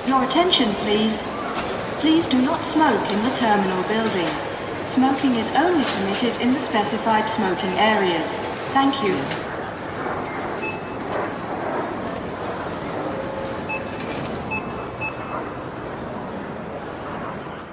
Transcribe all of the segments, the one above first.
Your attention, please. Please do not smoke in the terminal building. Smoking is only permitted in the specified smoking areas. Thank you.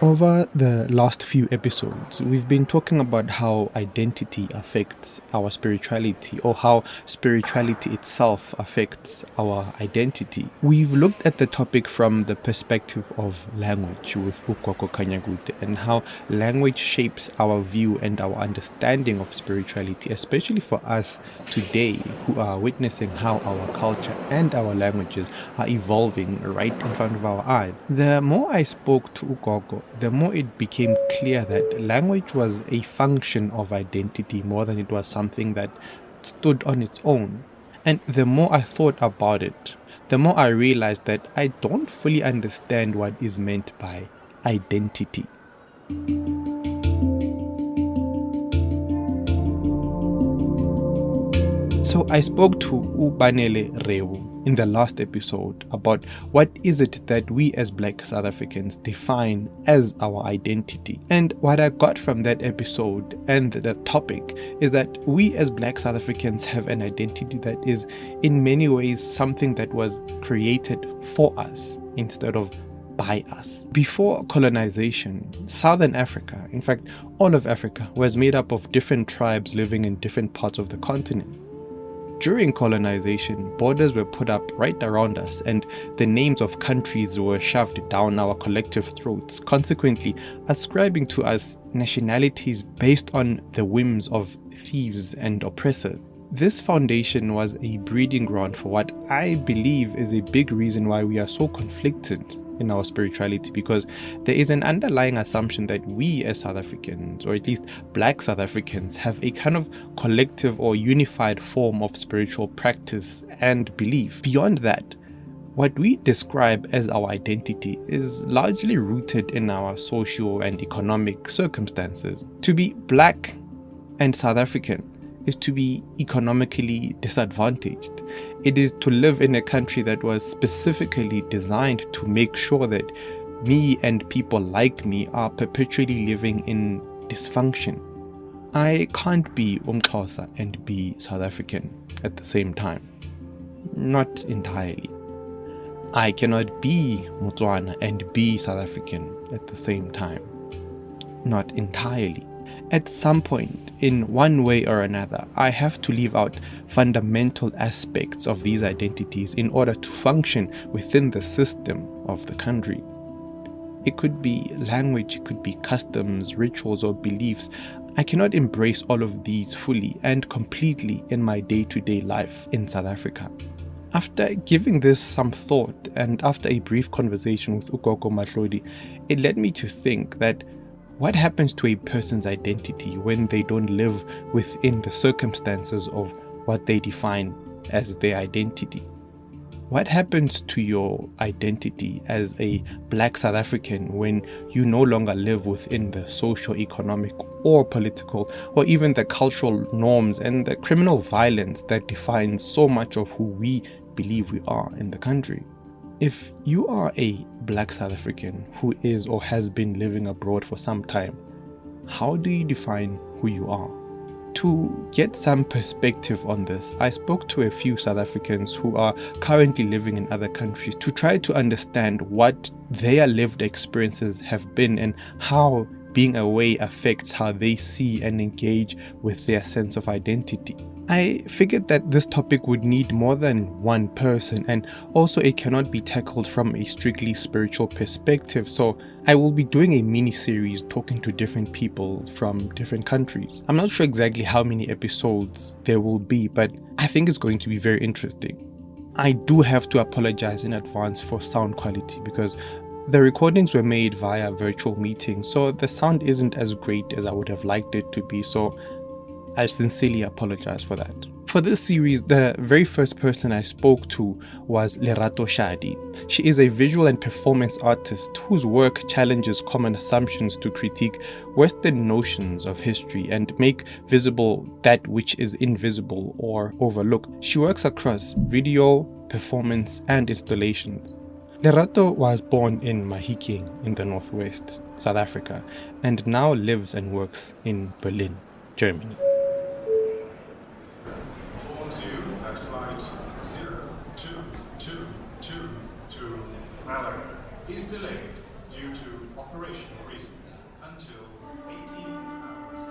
Over the last few episodes, we've been talking about how identity affects our spirituality, or how spirituality itself affects our identity. We've looked at the topic from the perspective of language with Ukoko Kanyagute, and how language shapes our view and our understanding of spirituality, especially for us today who are witnessing how our culture and our languages are evolving right in front of our eyes. The more I spoke to Ukoko, the more it became clear that language was a function of identity more than it was something that stood on its own. And the more I thought about it, the more I realized that I don't fully understand what is meant by identity. So I spoke to Ubanele Rewu in the last episode about what is it that we as Black South Africans define as our identity. And what I got from that episode and the topic is that we as Black South Africans have an identity that is in many ways something that was created for us instead of by us. Before colonization, Southern Africa, in fact all of Africa, was made up of different tribes living in different parts of the continent. During colonization, borders were put up right around us and the names of countries were shoved down our collective throats, consequently ascribing to us nationalities based on the whims of thieves and oppressors. This foundation was a breeding ground for what I believe is a big reason why we are so conflicted in our spirituality, because there is an underlying assumption that we as South Africans, or at least Black South Africans, have a kind of collective or unified form of spiritual practice and belief. Beyond that, what we describe as our identity is largely rooted in our socio and economic circumstances. To be Black and South African is to be economically disadvantaged. It is to live in a country that was specifically designed to make sure that me and people like me are perpetually living in dysfunction. I can't be Umxhosa and be South African at the same time. Not entirely. I cannot be Motswana and be South African at the same time. Not entirely. At some point, in one way or another, I have to leave out fundamental aspects of these identities in order to function within the system of the country. It could be language, it could be customs, rituals, or beliefs. I cannot embrace all of these fully and completely in my day-to-day life in South Africa. After giving this some thought, and after a brief conversation with Ukoko Mahlodi, it led me to think that what happens to a person's identity when they don't live within the circumstances of what they define as their identity? What happens to your identity as a Black South African when you no longer live within the socio-economic or political or even the cultural norms and the criminal violence that defines so much of who we believe we are in the country? If you are a Black South African who is or has been living abroad for some time, how do you define who you are? To get some perspective on this, I spoke to a few South Africans who are currently living in other countries to try to understand what their lived experiences have been and how being away affects how they see and engage with their sense of identity. I figured that this topic would need more than one person, and also it cannot be tackled from a strictly spiritual perspective, so I will be doing a mini-series talking to different people from different countries. I'm not sure exactly how many episodes there will be, but I think it's going to be very interesting. I do have to apologize in advance for sound quality because the recordings were made via virtual meetings, so the sound isn't as great as I would have liked it to be, so I sincerely apologize for that. For this series, the very first person I spoke to was Lerato Shadi. She is a visual and performance artist whose work challenges common assumptions to critique Western notions of history and make visible that which is invisible or overlooked. She works across video, performance, and installations. Lerato was born in Mahikeng in the northwest, South Africa, and now lives and works in Berlin, Germany. At flight 0222 to Malaga is delayed due to operational reasons until 18 hours.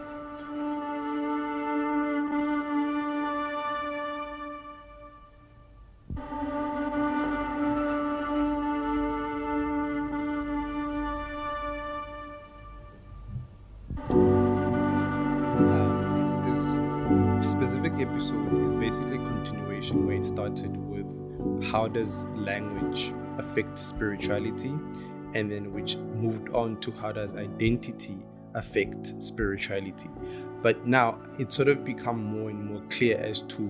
This specific episode is basically a continuation where it started with how does language affect spirituality, and then which moved on to how does identity affect spirituality. But now it's sort of become more and more clear as to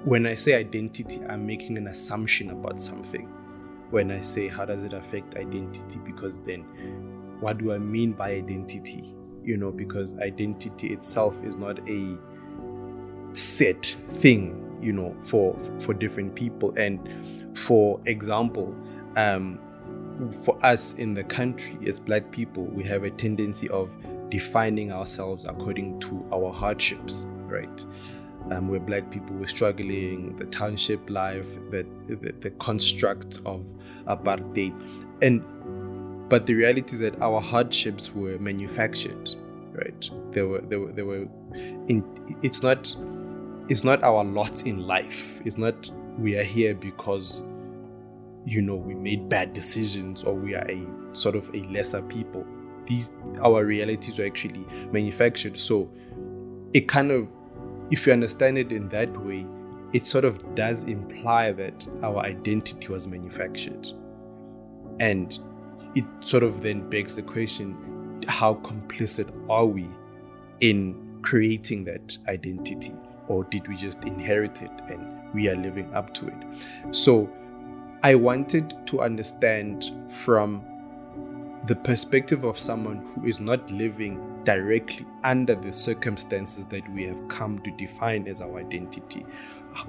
when I say identity, I'm making an assumption about something. When I say how does it affect identity, because then what do I mean by identity? Because identity itself is not a set thing, for different people. And for example, for us in the country as Black people, we have a tendency of defining ourselves according to our hardships, right? We're Black people, we're struggling, the township life, the construct of apartheid, but the reality is that our hardships were manufactured, right? It's not our lot in life. It's not we are here because, we made bad decisions or we are a sort of a lesser people. Our realities were actually manufactured. So it kind of, if you understand it in that way, it sort of does imply that our identity was manufactured. And it sort of then begs the question, how complicit are we in creating that identity? Or did we just inherit it and we are living up to it? So I wanted to understand from the perspective of someone who is not living directly under the circumstances that we have come to define as our identity.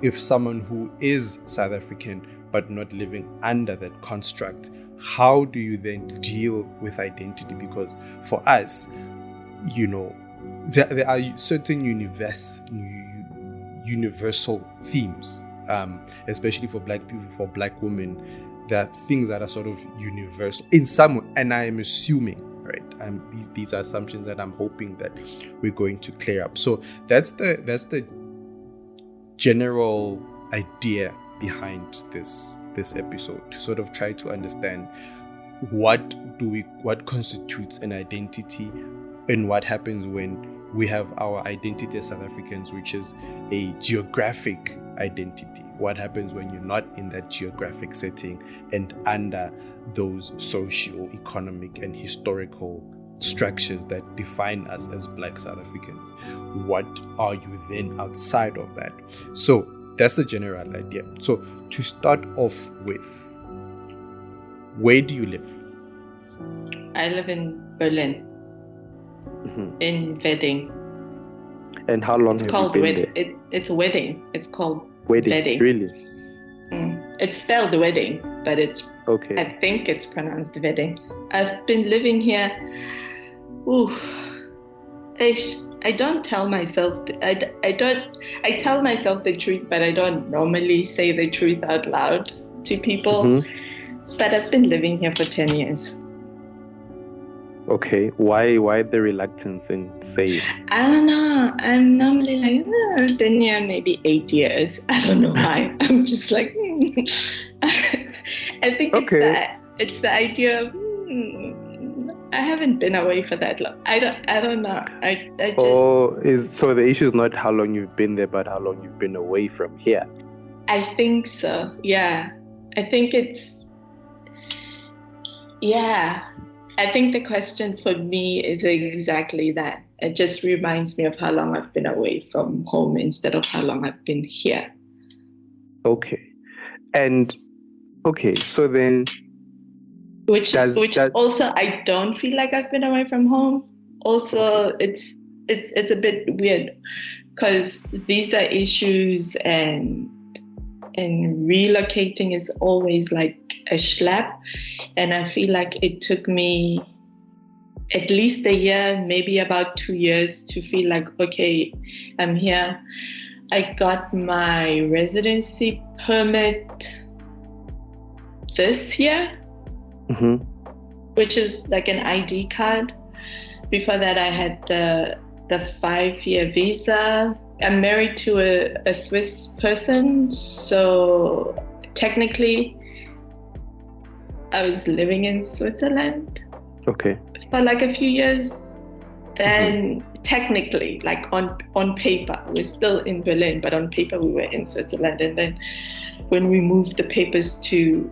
If someone who is South African but not living under that construct, how do you then deal with identity? Because for us, there are certain universal themes, especially for Black people, for Black women, that things that are sort of universal in some way, and I am assuming, right? These are assumptions that I'm hoping that we're going to clear up. So that's the general idea behind this episode, to sort of try to understand what constitutes an identity and what happens when we have our identity as South Africans, which is a geographic identity. What happens when you're not in that geographic setting and under those socio-economic and historical structures that define us as Black South Africans? What are you then outside of that? So that's the general idea. So to start off with, where do you live? I live in Berlin. In Wedding. And how long have you been there? It's Wedding. It's called Wedding. Wedding. Really? It's spelled Wedding, but okay. I think it's pronounced Wedding. I've been living here. I don't tell myself. I tell myself the truth, but I don't normally say the truth out loud to people. But I've been living here for 10 years. Okay, why the reluctance in saying? I don't know. I'm normally like, I've been here maybe 8 years. I don't know why. I'm just like, I think it's the idea of, I haven't been away for that long. I don't know. I just. So the issue is not how long you've been there, but how long you've been away from here. I think so. Yeah. I think I think the question for me is exactly that. It just reminds me of how long I've been away from home instead of how long I've been here. Okay. And okay, so then which also I don't feel like I've been away from home. Also, it's a bit weird because visa issues and relocating is always like a schlep, and I feel like it took me at least a year, maybe about 2 years to feel like, okay, I'm here. I got my residency permit this year, which is like an ID card. Before that, I had the 5-year visa. I'm married to a Swiss person, so technically I was living in Switzerland for like a few years. Then technically, like on paper, we're still in Berlin, but on paper we were in Switzerland. And then when we moved the papers to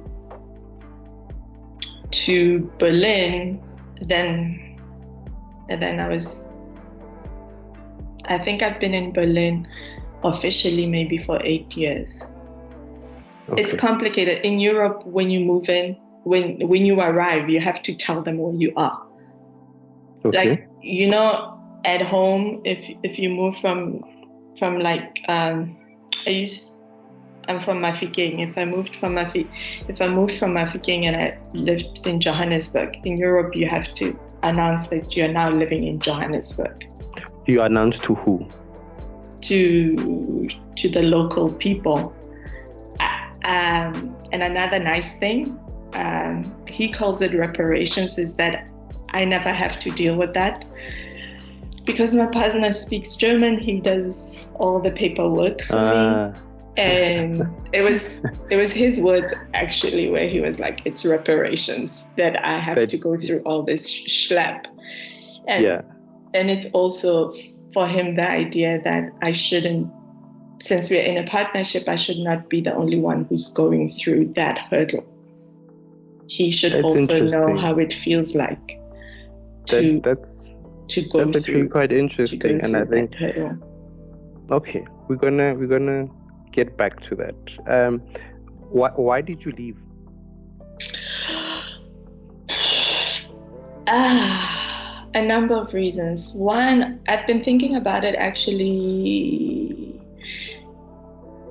Berlin, then I think I've been in Berlin officially maybe for 8 years. It's complicated. In Europe, when you move in, when you arrive, you have to tell them where you are. Like, you know, at home, if you move from like I'm from Mafeking. If I moved from Mafeking and I lived in Johannesburg, in Europe you have to announce that you're now living in Johannesburg. You announce to who? To the local people. And another nice thing, he calls it reparations, is that I never have to deal with that. Because my partner speaks German, he does all the paperwork for me. And it was his words actually, where he was like, it's reparations that I have to go through all this schlep. And it's also for him the idea that I shouldn't, since we're in a partnership, I should not be the only one who's going through that hurdle. He should also know how it feels like to go that's actually quite interesting. And I think we're gonna get back to that. Why did you leave? A number of reasons. One, I've been thinking about it actually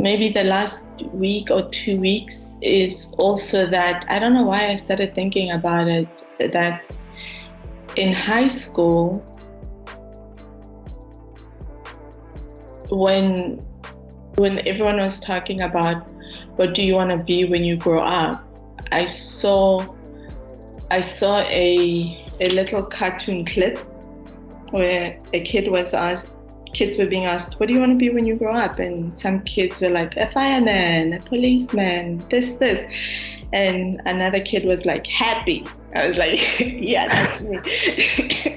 maybe the last week or 2 weeks, is also that I don't know why I started thinking about it, that in high school, when everyone was talking about what do you want to be when you grow up, I saw a little cartoon clip where kids were being asked, what do you want to be when you grow up? And some kids were like, a fireman, a policeman, this. And another kid was like, happy. I was like, yeah, that's me.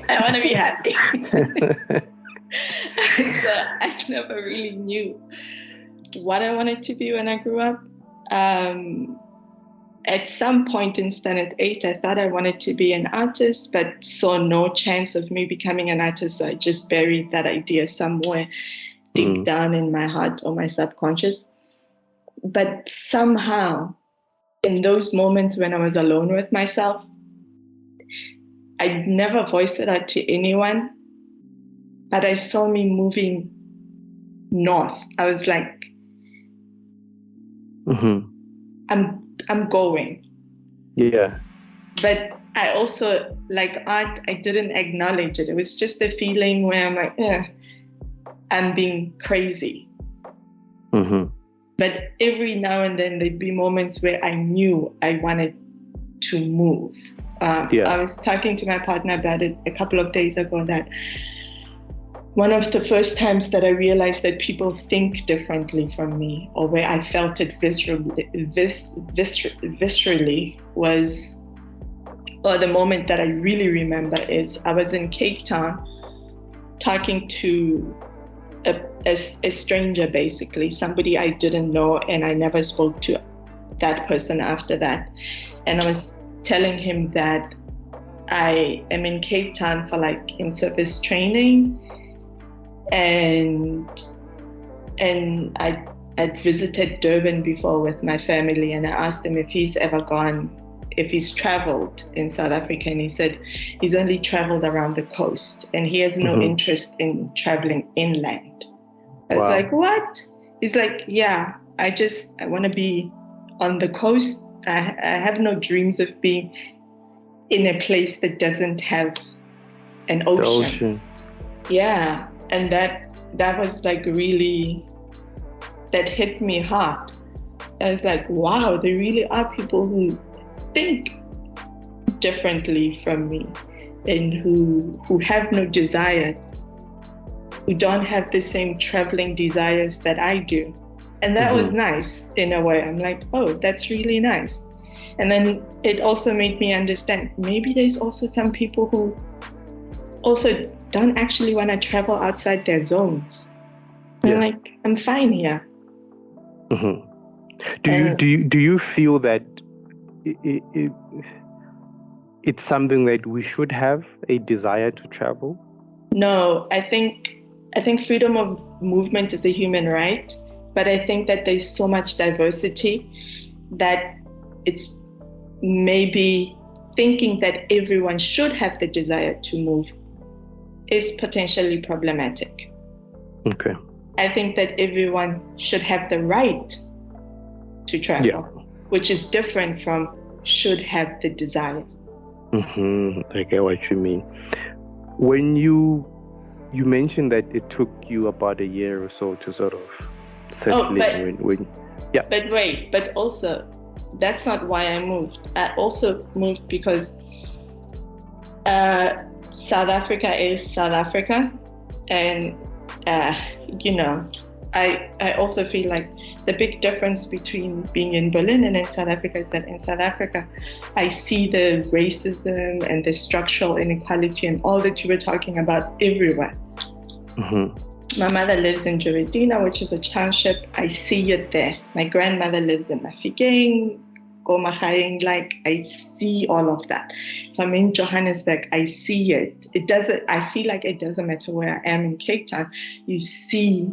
I want to be happy. So I never really knew what I wanted to be when I grew up. At some point in Standard 8, I thought I wanted to be an artist, but saw no chance of me becoming an artist. So I just buried that idea somewhere deep down in my heart or my subconscious. But somehow, in those moments when I was alone with myself, I never voiced it out to anyone, but I saw me moving north. I was like, I'm going. Yeah. But I also, like art, I didn't acknowledge it. It was just a feeling where I'm like, I'm being crazy. But every now and then there'd be moments where I knew I wanted to move. I was talking to my partner about it a couple of days ago, that one of the first times that I realized that people think differently from me, or where I felt it viscerally was, or the moment that I really remember is I was in Cape Town talking to a stranger, basically, somebody I didn't know, and I never spoke to that person after that. And I was telling him that I am in Cape Town for like in-service training, and I'd visited Durban before with my family, and I asked him if he's traveled in South Africa, and he said he's only traveled around the coast and he has no interest in traveling inland. I was like, what? He's like, yeah, I want to be on the coast. I have no dreams of being in a place that doesn't have an ocean. Yeah, and that was like really, that hit me hard. I was like, wow, there really are people who think differently from me, and who have no desire, who don't have the same traveling desires that I do. And that was nice in a way. I'm like, oh, that's really nice. And then it also made me understand maybe there's also some people who also don't actually want to travel outside their zones. I'm like, I'm fine here. Do you feel that it's something that we should have a desire to travel? No, I think freedom of movement is a human right, but I think that there's so much diversity that it's maybe thinking that everyone should have the desire to move is potentially problematic. Okay. I think that everyone should have the right to travel, which is different from should have the desire. I get what you mean. When you mentioned that it took you about a year or so to sort of settle in. But also that's not why I moved. I also moved because South Africa is South Africa, and I also feel like the big difference between being in Berlin and in South Africa is that in South Africa, I see the racism and the structural inequality and all that you were talking about everywhere. My mother lives in Juridina, which is a township. I see it there. My grandmother lives in Mafikeng, Komagaeng, like I see all of that. If I'm in Johannesburg, I see it. I feel like it doesn't matter where I am in Cape Town. You see,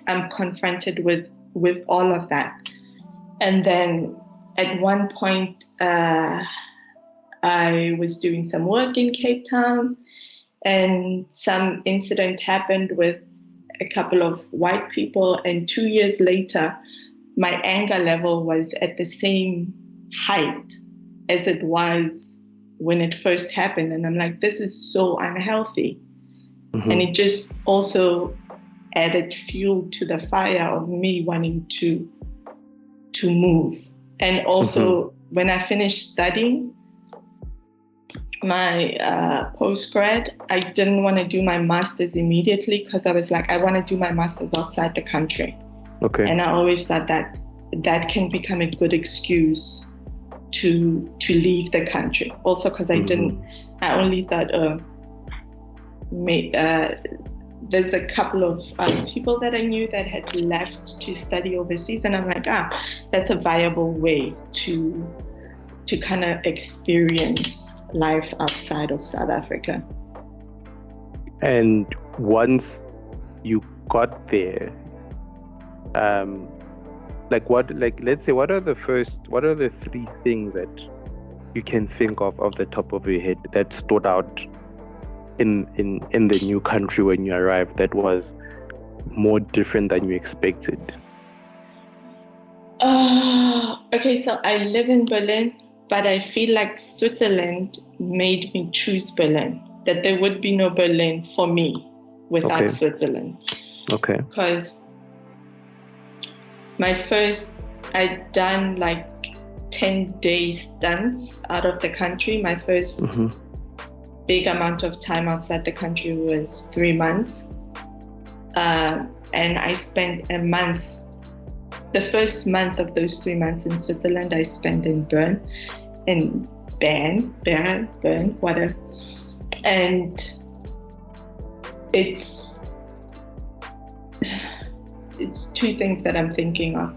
I'm confronted with all of that. And then at one point, I was doing some work in Cape Town, and some incident happened with a couple of white people, and 2 years later, my anger level was at the same height as it was when it first happened. And I'm like, this is so unhealthy. And it just also added fuel to the fire of me wanting to move. And also, when I finished studying my postgrad, I didn't want to do my master's immediately because I was like, I want to do my master's outside the country. Okay. And I always thought that can become a good excuse to leave the country. Also because I only thought there's a couple of people that I knew that had left to study overseas, and I'm like, that's a viable way to kind of experience life outside of South Africa. And once you got there, let's say, what are the three things that you can think of the top of your head that stood out in the new country when you arrived that was more different than you expected? Okay, so I live in Berlin, but I feel like Switzerland made me choose Berlin, that there would be no Berlin for me without Switzerland. Okay. Because I'd done like 10-day stunts out of the country. My first big amount of time outside the country was 3 months. And I spent a month. The first month of those 3 months in Switzerland, I spent in Bern, whatever. And it's two things that I'm thinking of.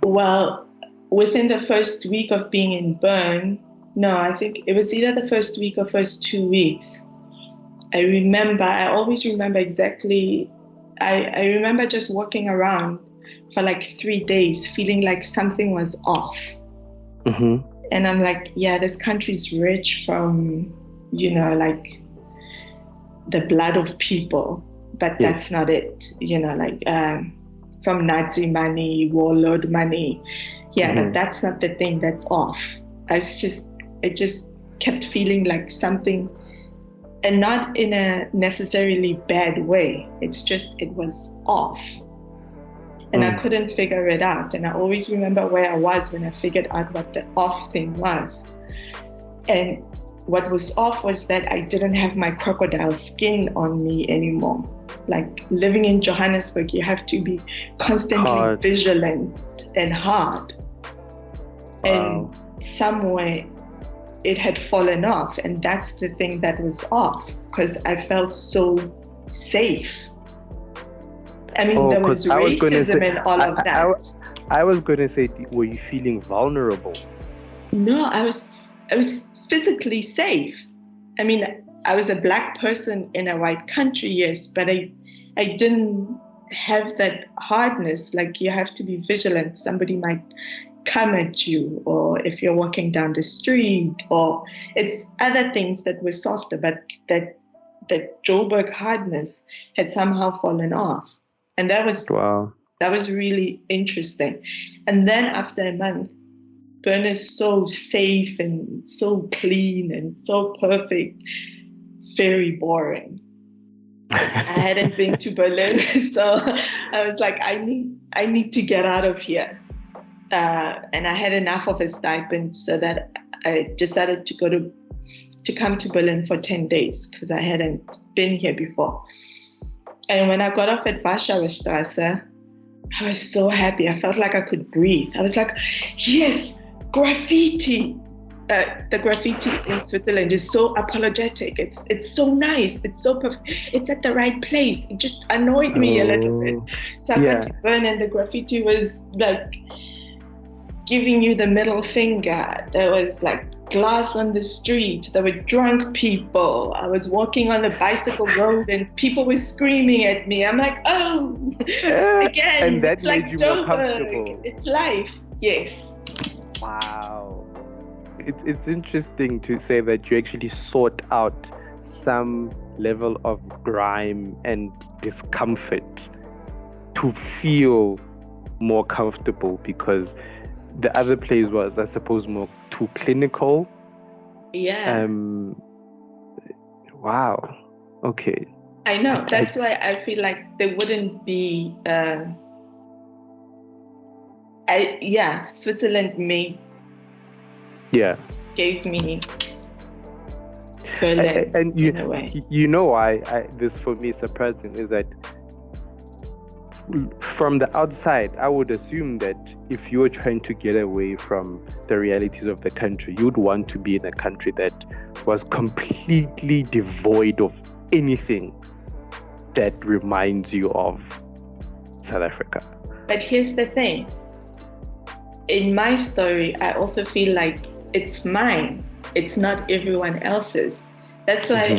Well, within the first week of being in Bern, no, I think it was either the first week or first 2 weeks. I always remember exactly, I remember just walking around for like 3 days feeling like something was off. Mm-hmm. And I'm like, yeah, this country's rich from, like the blood of people, but that's not it, from Nazi money, warlord money. Yeah, but that's not the thing that's off. It just kept feeling like something, and not in a necessarily bad way. It's just, it was off. And I couldn't figure it out. And I always remember where I was when I figured out what the off thing was. And what was off was that I didn't have my crocodile skin on me anymore. Like living in Johannesburg, you have to be constantly vigilant and hard. Wow. And somewhere it had fallen off. And that's the thing that was off, because I felt so safe. I mean, there was racism and all of that. I was going to say, were you feeling vulnerable? No, I was physically safe. I mean, I was a black person in a white country, yes, but I didn't have that hardness. Like, you have to be vigilant. Somebody might come at you, or if you're walking down the street, or it's other things that were softer, but that Joburg hardness had somehow fallen off. And that was really interesting. And then after a month, Bern is so safe and so clean and so perfect, very boring. I hadn't been to Berlin, so I was like, I need to get out of here. And I had enough of a stipend, so that I decided to come to Berlin for 10 days, because I hadn't been here before. And when I got off at Warschauer Strasse, I was so happy. I felt like I could breathe. I was like, yes, graffiti. The graffiti in Switzerland is so apologetic. It's so nice. It's so perfect. It's at the right place. It just annoyed me a little bit. So I got to Bern, and the graffiti was like giving you the middle finger. There was like glass on the street. There were drunk people. I was walking on the bicycle road and people were screaming at me. I'm like, oh, again, and that it's made like you more Joburg. comfortable. It's life. Yes. Wow. It's interesting to say that you actually sought out some level of grime and discomfort to feel more comfortable, because the other place was, I suppose, more too clinical. Yeah. Wow. Okay. I know. That's why I feel like there wouldn't be. Switzerland gave me Berlin, and in a way. You know why this for me is surprising is that from the outside, I would assume that if you were trying to get away from the realities of the country, you'd want to be in a country that was completely devoid of anything that reminds you of South Africa. But here's the thing. In my story, I also feel like it's mine. It's not everyone else's. That's why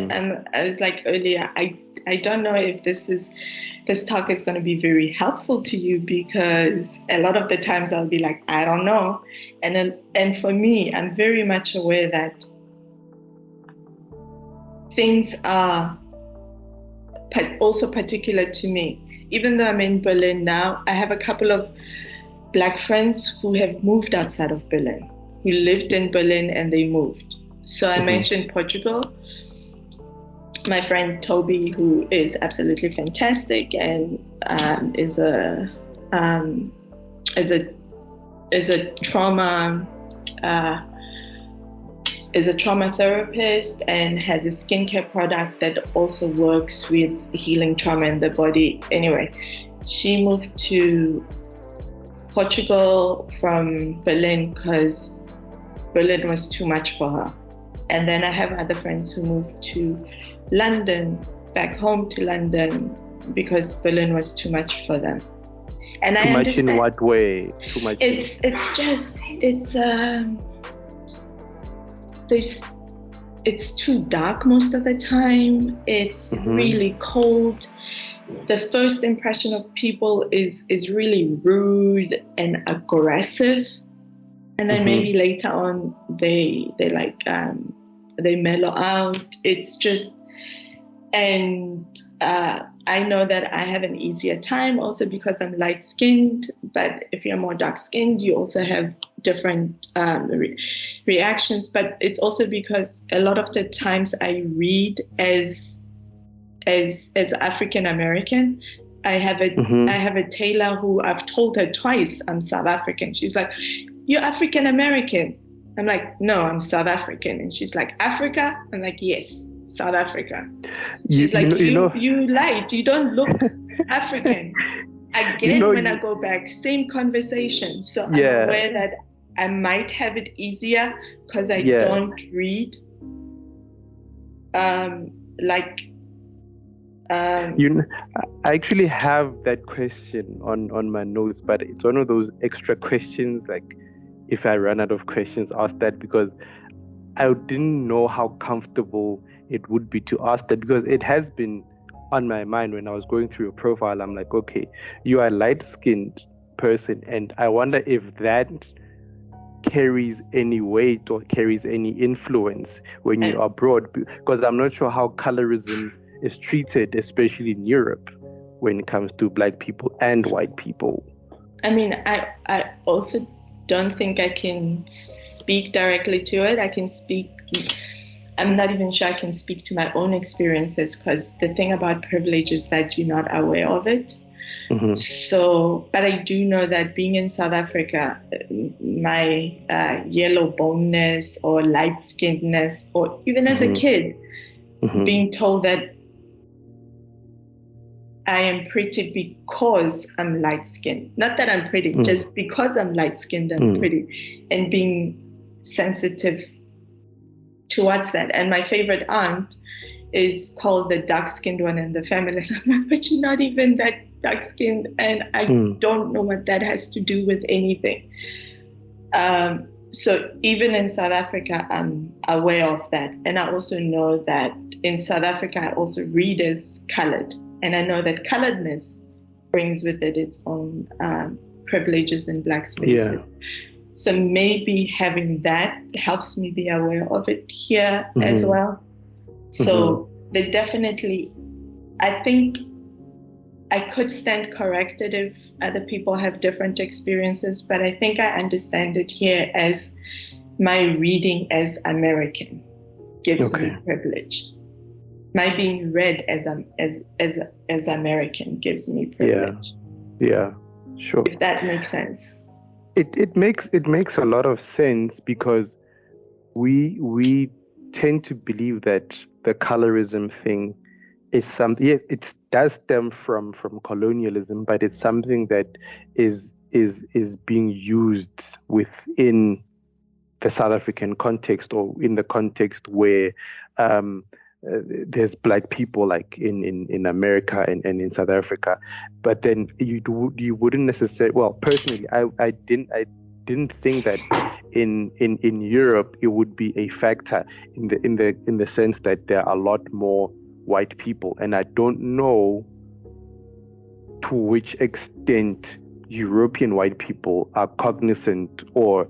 I was like earlier, I don't know if this talk is going to be very helpful to you, because a lot of the times I'll be like, I don't know. And for me, I'm very much aware that things are also particular to me. Even though I'm in Berlin now, I have a couple of Black friends who have moved outside of Berlin, who lived in Berlin and they moved. So I mentioned Portugal. My friend Toby, who is absolutely fantastic and is a trauma therapist and has a skincare product that also works with healing trauma in the body. Anyway, she moved to Portugal from Berlin because Berlin was too much for her. And then I have other friends who moved to London back home to London because Berlin was too much for them. And too I much understand. In what way? Too much. It's too dark most of the time. It's really cold. The first impression of people is really rude and aggressive, and then maybe later on they mellow out. It's just, and I know that I have an easier time also because I'm light-skinned, but if you're more dark-skinned, you also have different reactions. But it's also because a lot of the times I read as African American. I have a tailor who I've told her twice I'm South African. She's like, "You're African American." I'm like, "No, I'm South African." And she's like, "Africa?" I'm like, "Yes, South Africa." She's like, you lied. You don't look African. Again, when I go back, same conversation. So I'm aware that I might have it easier because I don't read I actually have that question on my notes, but it's one of those extra questions, like if I run out of questions, ask that, because I didn't know how comfortable it would be to ask that, because it has been on my mind when I was going through your profile. I'm like, okay, you are a light-skinned person, and I wonder if that carries any weight or carries any influence when you're abroad, because I'm not sure how colorism is treated, especially in Europe, when it comes to Black people and white people. I mean, I also don't think I can speak directly to it. I'm not even sure I can speak to my own experiences, because the thing about privilege is that you're not aware of it. So, but I do know that being in South Africa, my yellow boneness or light-skinnedness, or even as a kid, being told that I am pretty because I'm light-skinned. Not that I'm pretty, just because I'm light-skinned, I'm pretty. And being sensitive towards that. And my favorite aunt is called the dark-skinned one in the family. And I'm like, but you're not even that dark-skinned. And I don't know what that has to do with anything. So even in South Africa, I'm aware of that. And I also know that in South Africa, I also read as colored. And I know that coloredness brings with it its own privileges in Black spaces. Yeah. So maybe having that helps me be aware of it here as well. So they definitely, I think I could stand corrected if other people have different experiences, but I think I understand it here as my reading as American gives me privilege. My being read as American gives me privilege. Yeah, sure. If that makes sense. It makes a lot of sense, because we tend to believe that the colorism thing is something. Yeah, it does stem from colonialism, but it's something that is being used within the South African context, or in the context where there's Black people, like in America and in South Africa. But then you wouldn't necessarily, well, personally, I didn't think that in Europe it would be a factor in the sense that there are a lot more white people, and I don't know to which extent European white people are cognizant or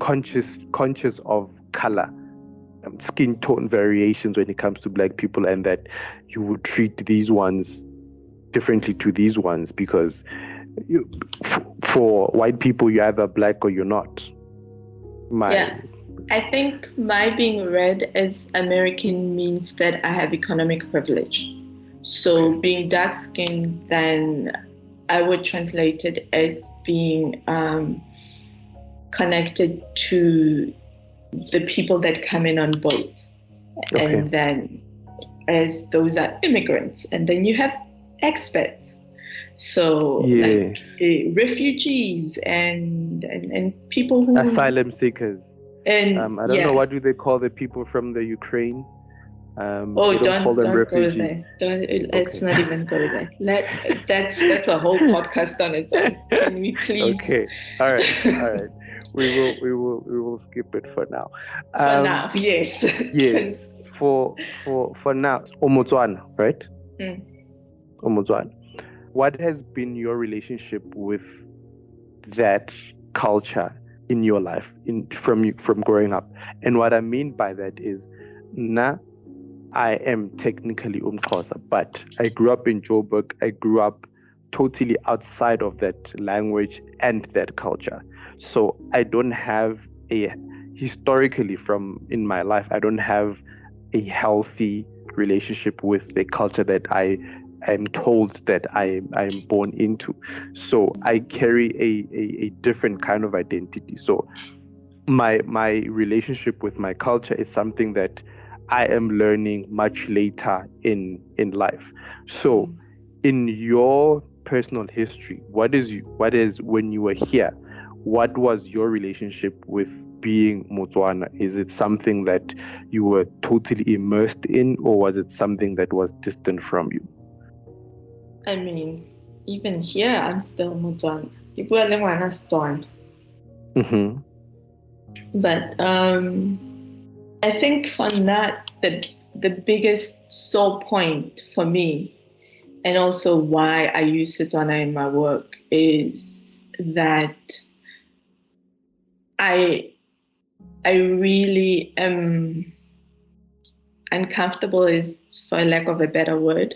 conscious of color, skin tone variations when it comes to Black people, and that you would treat these ones differently to these ones, because for white people you're either Black or you're not. I think my being read as American means that I have economic privilege. So being dark-skinned, then I would translate it as being connected to the people that come in on boats. And then as those are immigrants. And then you have expats. So like refugees and people who... Asylum seekers. And I don't know, what do they call the people from the Ukraine? Oh, they don't call them don't go refugees. there. Let's Okay. not even go there. That's a whole podcast on its own. Can we please? Okay. All right. We will skip it for now. For now, yes. Yes. For now, Omotswana, right? Omotswana. What has been your relationship with that culture in your life, from growing up? And what I mean by that is, I am technically Umxhosa, but I grew up in Joburg. I grew up totally outside of that language and that culture. So I don't have historically in my life, I don't have a healthy relationship with the culture that I am told that I'm born into. So I carry a different kind of identity. So my relationship with my culture is something that I am learning much later in life. So in your personal history, what is when you were here, what was your relationship with being Motswana? Is it something that you were totally immersed in, or was it something that was distant from you? I mean, even here, I'm still Motswana. People are like, But I think for that, the biggest sore point for me, and also why I use Setswana in my work, is that I really am uncomfortable, is for lack of a better word.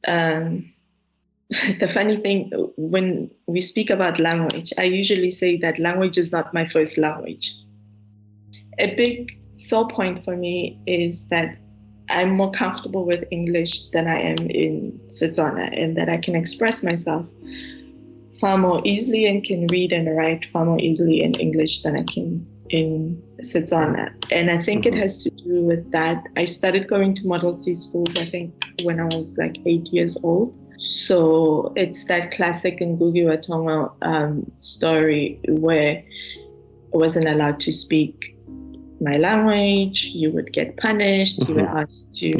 The funny thing, when we speak about language, I usually say that language is not my first language. A big sore point for me is that I'm more comfortable with English than I am in Setswana, and that I can express myself far more easily and can read and write far more easily in English than I can in Setswana. And I think it has to do with that. I started going to Model C schools, I think, when I was like 8 years old. So it's that classic Ngugi wa Thongwa story where I wasn't allowed to speak my language. You would get punished. You were asked to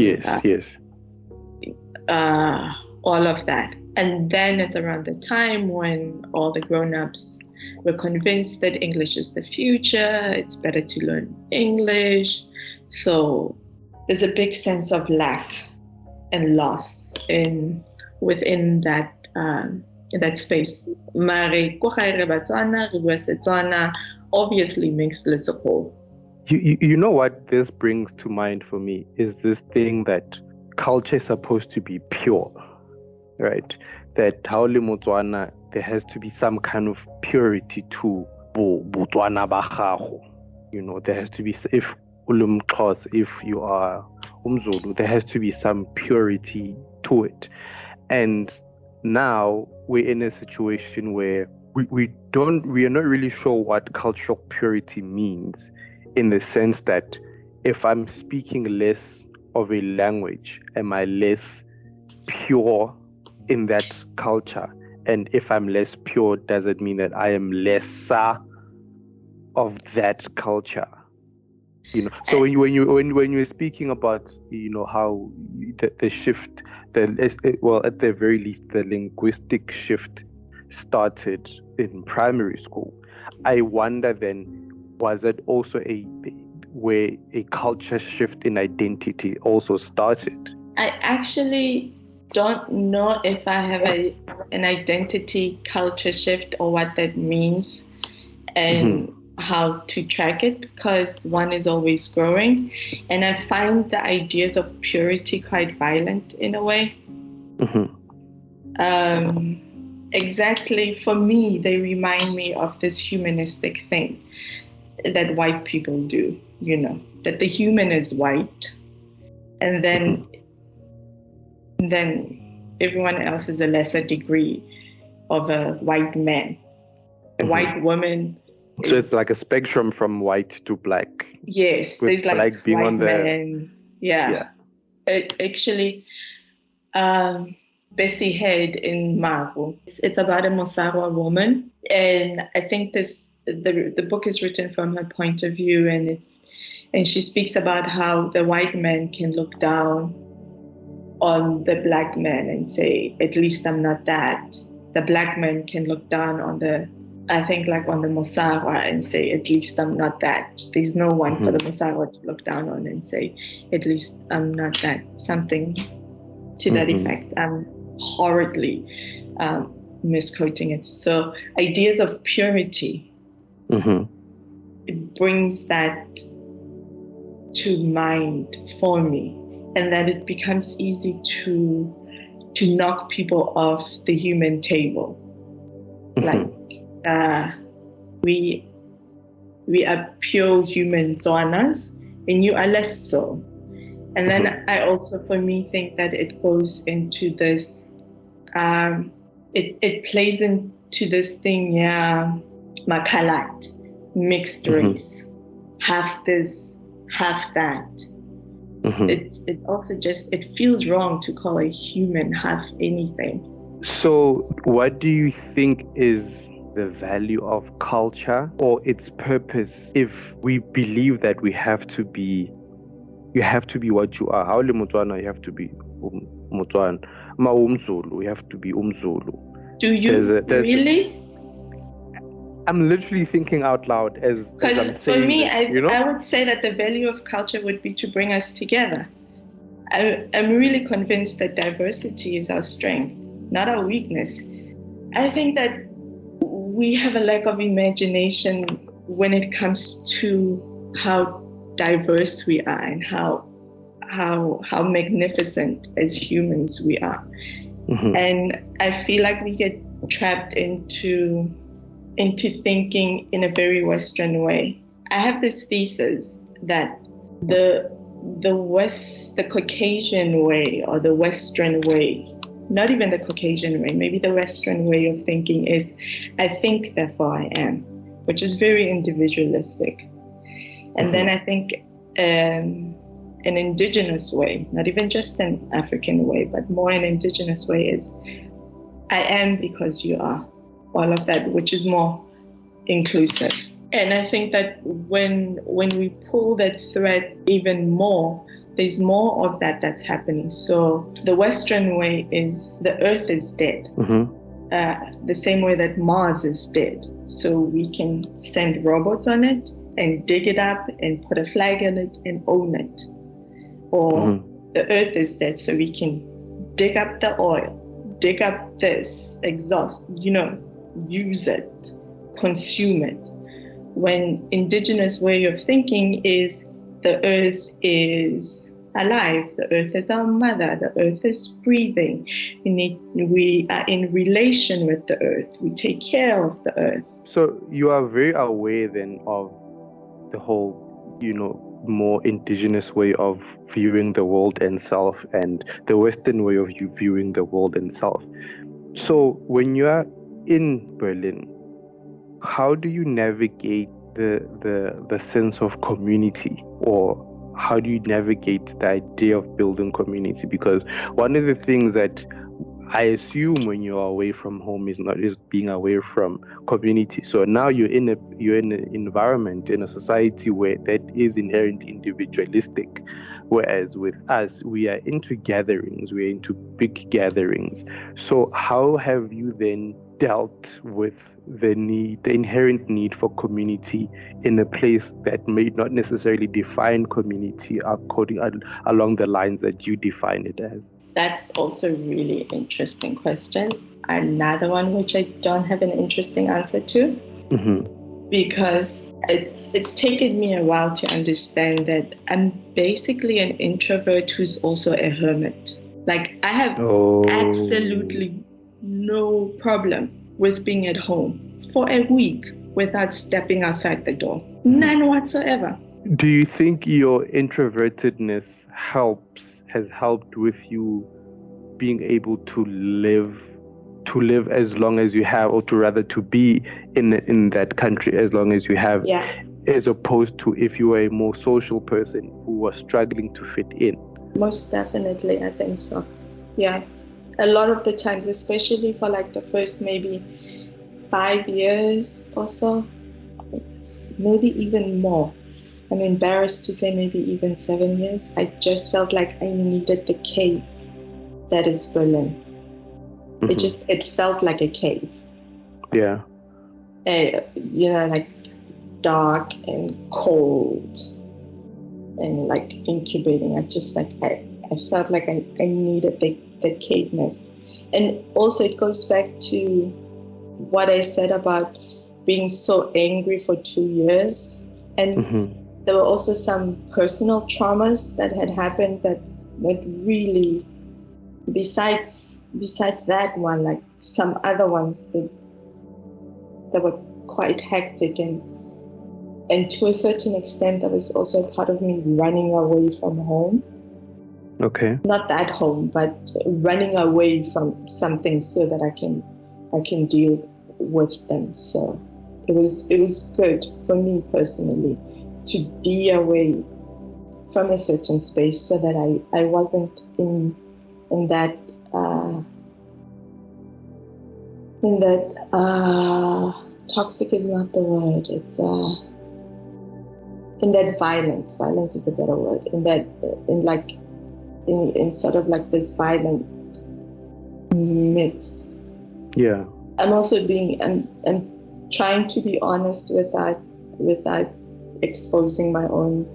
all of that. And then it's around the time when all the grown-ups were convinced that English is the future. It's better to learn English. So there's a big sense of lack and loss within that space. Mare ko gae re Batswana, re bua Setswana, obviously mixed le Sekgowa. You know what this brings to mind for me is this thing that culture is supposed to be pure, right? That Haole Motswana, there has to be some kind of purity to Botswana ba gago. You know, there has to be, if Ulumxhosa, if you are Umzulu, there has to be some purity to it. And now we're in a situation where we are not really sure what cultural purity means, in the sense that if I'm speaking less of a language, am I less pure in that culture? And if I'm less pure, does it mean that I am lesser of that culture? You know, so when you're speaking about, you know, how the shift, at the very least, the linguistic shift started in primary school, I wonder then, was it also where a culture shift in identity also started? I actually don't know if I have an identity culture shift or what that means and how to track it, because one is always growing. And I find the ideas of purity quite violent in a way. Exactly, for me, they remind me of this humanistic thing that white people do, you know, that the human is white, and then everyone else is a lesser degree of a white man. A white woman. So it's like a spectrum from white to black. Yes, with there's like black being white on the man. Yeah. Actually, Bessie Head in Marvel. It's about a Mosarwa woman, and I think the book is written from her point of view, and And she speaks about how the white man can look down on the black man and say, at least I'm not that. The black man can look down on the Mosarwa and say, at least I'm not that. There's no one for the Mosarwa to look down on and say, at least I'm not that. Something to that effect. I'm horridly misquoting it. So ideas of purity, it brings that to mind for me, and that it becomes easy to knock people off the human table. Like we are pure human zonas, and you are less so. And then I also, for me, think that it goes into this, it plays into this thing, makalat, mixed race, half this, half that. It's also just, it feels wrong to call a human half anything. So what do you think is the value of culture or its purpose if we believe that you have to be what you are? How le Motswana, you have to be Motswana. Ma umzulu, you have to be umzulu. Do you really? I'm literally thinking out loud as I'm saying. Because for me, I would say that the value of culture would be to bring us together. I'm really convinced that diversity is our strength, not our weakness. I think that we have a lack of imagination when it comes to how diverse we are and how magnificent as humans we are. And I feel like we get trapped into thinking in a very Western way. I have this thesis that the Caucasian way, or the Western way, not even the Caucasian way, maybe the Western way of thinking is, I think, therefore I am, which is very individualistic. And then I think an Indigenous way, not even just an African way, but more an Indigenous way is, I am because you are. All of that, which is more inclusive. And I think that when we pull that thread even more, there's more of that's happening. So the Western way is the Earth is dead, the same way that Mars is dead. So we can send robots on it and dig it up and put a flag on it and own it. Or the Earth is dead, so we can dig up the oil, dig up this exhaust, use it, consume it. When Indigenous way of thinking is the earth is alive, the earth is our mother, the earth is breathing. We are in relation with the earth, we take care of the earth. So you are very aware then of the whole, more Indigenous way of viewing the world and self, and the Western way of you viewing the world and self. So when you are in Berlin, how do you navigate the sense of community, or how do you navigate the idea of building community? Because one of the things that I assume when you're away from home is being away from community. So now you're in an environment, in a society where that is inherently individualistic. Whereas with us, we are into gatherings, we're into big gatherings. So how have you then dealt with the inherent need for community in a place that may not necessarily define community according along the lines that you define it as? That's also a really interesting question. Another one which I don't have an interesting answer to, because it's taken me a while to understand that I'm basically an introvert who's also a hermit. Like, I have absolutely no problem with being at home for a week without stepping outside the door. None whatsoever. Do you think your introvertedness has helped with you being able to live as long as you have, or to rather to be in that country as long as you have, as opposed to if you were a more social person who was struggling to fit in? Most definitely, I think so. Yeah. A lot of the times, especially for like the first maybe 5 years or so, maybe even more, I'm embarrassed to say maybe even 7 years. I just felt like I needed the cave that is Berlin. It felt like a cave. Yeah. Like dark and cold and like incubating. I felt like I needed the caveness. And also it goes back to what I said about being so angry for 2 years. And there were also some personal traumas that had happened that really, besides that one, like some other ones that were quite hectic, and to a certain extent there was also a part of me running away from home. Okay. Not that home, but running away from something so that I can deal with them. So it was good for me personally to be away from a certain space so that I wasn't in that toxic is not the word. It's in that violent is a better word. In sort of like this violent mix. Yeah. I'm also I'm trying to be honest without exposing my own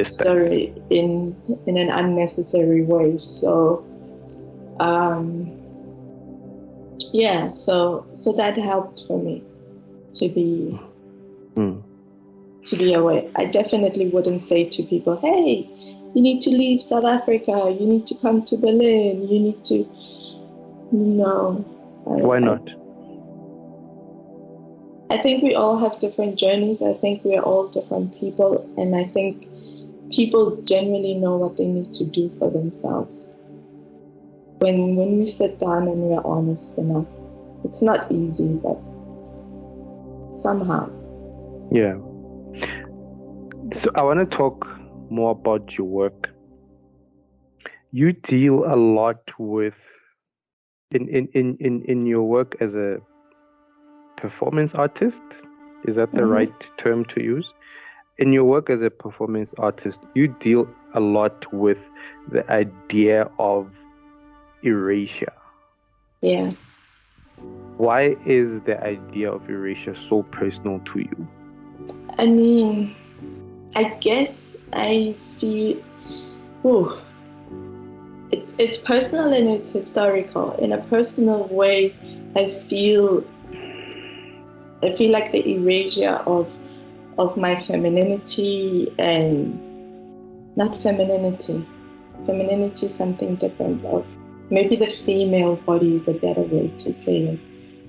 story in an unnecessary way. So so that helped for me to be aware. I definitely wouldn't say to people, hey, you need to leave South Africa, you need to come to Berlin, you need to... No. Why not? I think we all have different journeys. I think we're all different people. And I think people generally know what they need to do for themselves. When we sit down and we're honest enough, it's not easy, but somehow. Yeah. So I want to talk more about your work. You deal a lot with in your work as a performance artist. Is that the right term to use? In your work as a performance artist, you deal a lot with the idea of erasure. Yeah. Why is the idea of erasure so personal to you? I mean, I guess I feel it's personal and it's historical. In a personal way, I feel like the erasure of my femininity, and not femininity. Femininity is something different. Of maybe the female body is a better way to say it,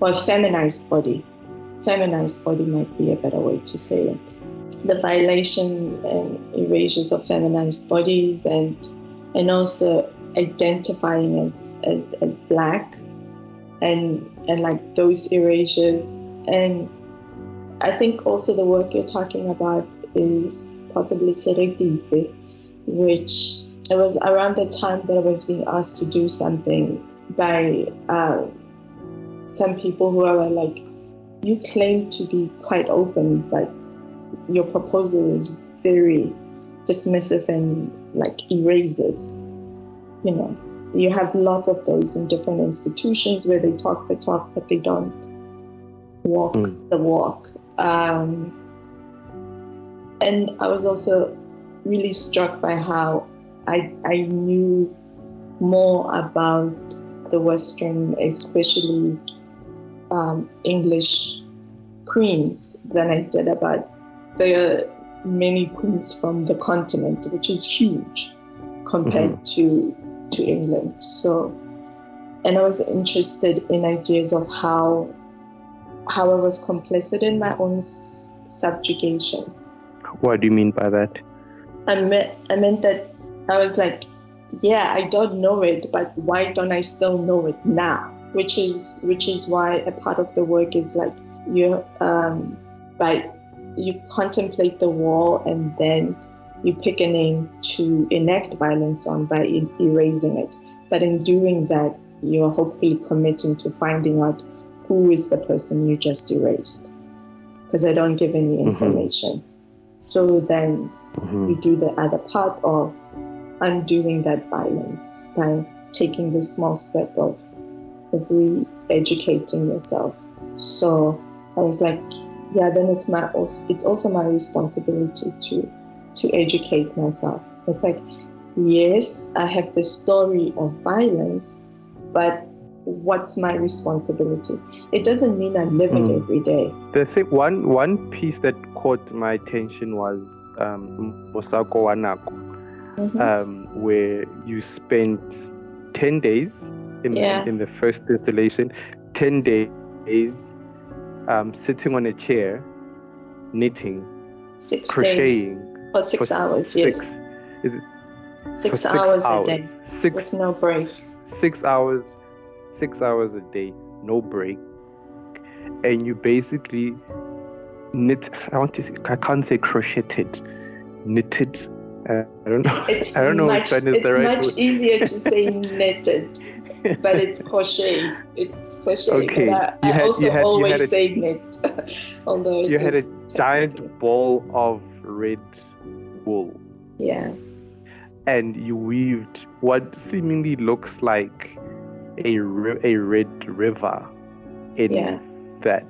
or feminized body. Feminized body might be a better way to say it. The violation and erasures of feminized bodies, and also identifying as Black, and like those erasures. And I think also the work you're talking about is possibly Redefining, which it was around the time that I was being asked to do something by some people who are like, you claim to be quite open, but your proposal is very dismissive and like erases. You know, you have lots of those in different institutions where they talk the talk, but they don't walk the walk. And I was also really struck by how I knew more about the Western, especially English queens, than I did about the many queens from the continent, which is huge compared to England. So, and I was interested in ideas of how I was complicit in my own subjugation. What do you mean by that? I meant that I was like, yeah, I don't know it, but why don't I still know it now? Which is why a part of the work is like you contemplate the wall and then you pick a name to enact violence on by erasing it. But in doing that, you're hopefully committing to finding out who is the person you just erased. Because I don't give any information. So then we do the other part of undoing that violence by taking this small step of re-educating yourself. So I was like, yeah, then it's also my responsibility to educate myself. It's like, yes, I have the story of violence, but what's my responsibility? It doesn't mean I live it every day. The thing, one piece that caught my attention was Mosako Wanako, where you spent 10 days in the first installation, 10 days sitting on a chair, knitting, 6 crocheting days for 6 hours. Yes. Is it 6 hours a day with no break. 6 hours a day, no break, and you basically knit. I can't say crocheted, knitted. I don't know. It's I don't know which one is the right word. It's much easier to say knitted, but it's crochet. It's crochet. Okay. But I also always say knit, although you had a giant ball of red wool. Yeah. And you weaved what seemingly looks like a red river in that.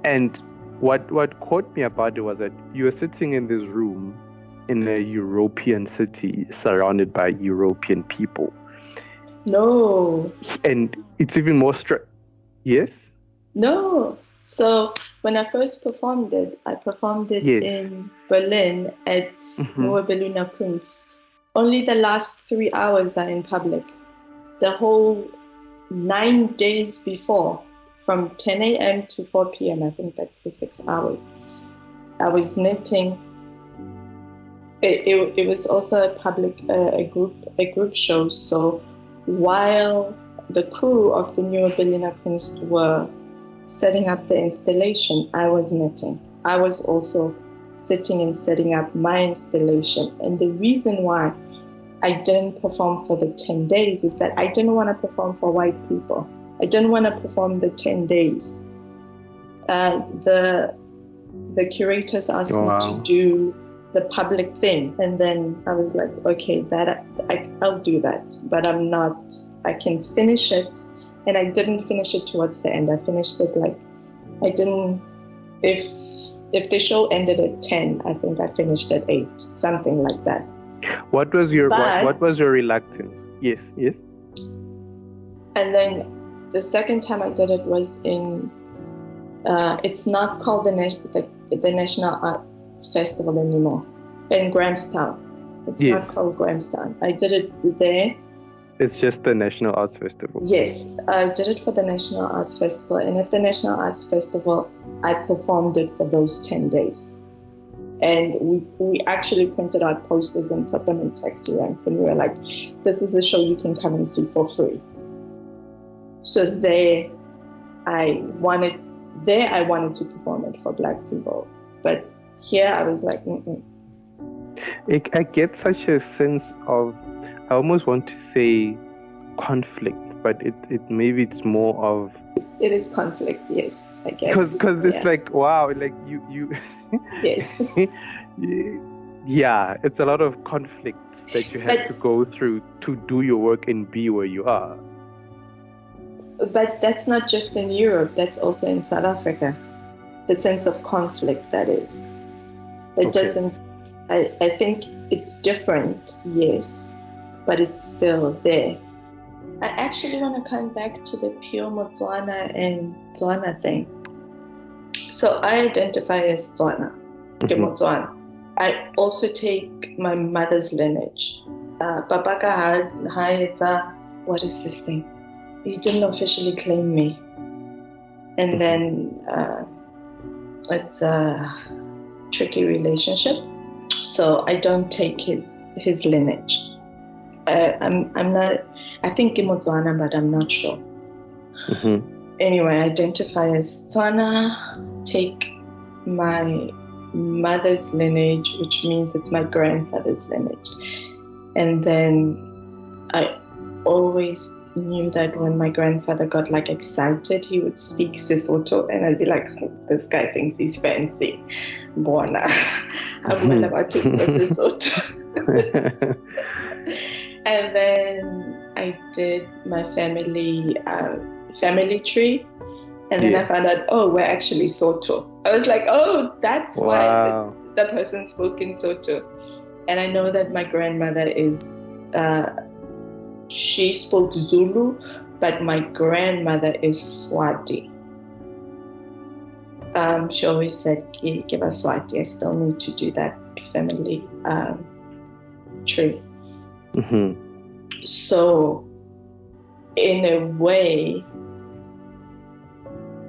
And what caught me about it was that you were sitting in this room in a European city surrounded by European people. No. And it's even more Yes? No. So when I first performed it, I performed it in Berlin at Neue Berliner Kunst. Only the last 3 hours are in public. The whole 9 days before, from 10 a.m. to 4 p.m., I think that's the 6 hours, I was knitting. It was also a group show. So while the crew of the Neue Berliner Kunst were setting up the installation, I was knitting. I was also sitting and setting up my installation. And the reason why I didn't perform for the 10 days is that I didn't want to perform for white people. I didn't want to perform the 10 days. The curators asked me to do the public thing. And then I was like, okay, I'll do that. But I can finish it. And I didn't finish it towards the end. I finished it if the show ended at 10, I think I finished at 8, something like that. What was your reluctance? Yes. And then the second time I did it was in it's not called the National Arts Festival anymore, in Grahamstown. It's not called Grahamstown. I did it there. It's just the National Arts Festival. Yes, I did it for the National Arts Festival, and at the National Arts Festival I performed it for those 10 days. And we actually printed out posters and put them in taxi ranks, and we were like, this is a show you can come and see for free. So there I wanted to perform it for Black people. But here I was like, I get such a sense of, I almost want to say conflict, but it maybe it's more of... It is conflict, yes, I guess. Because it's like, wow, like you Yes. Yeah, it's a lot of conflict that you have to go through to do your work and be where you are. But that's not just in Europe, that's also in South Africa. The sense of conflict, that is. It doesn't... I think it's different, yes, but it's still there. I actually want to come back to the pure Motswana and Tswana thing. So I identify as Tswana, Motswana. I also take my mother's lineage. Papaka had, what is this thing? He didn't officially claim me. And then it's a tricky relationship. So I don't take his lineage. I'm not, I think Motswana, but I'm not sure. Anyway, I identify as Tswana, take my mother's lineage, which means it's my grandfather's lineage. And then I always knew that when my grandfather got like excited, he would speak Sesotho, and I'd be like, this guy thinks he's fancy. Bona. I'm about to go Sesotho. And then I did my family tree, and then I found out, oh, we're actually Sotho. I was like, oh, that's why the person spoke in Sotho. And I know that my grandmother is, she spoke Zulu, but my grandmother is Swati. She always said, give us Swati. I still need to do that family tree. Mm-hmm. So, in a way,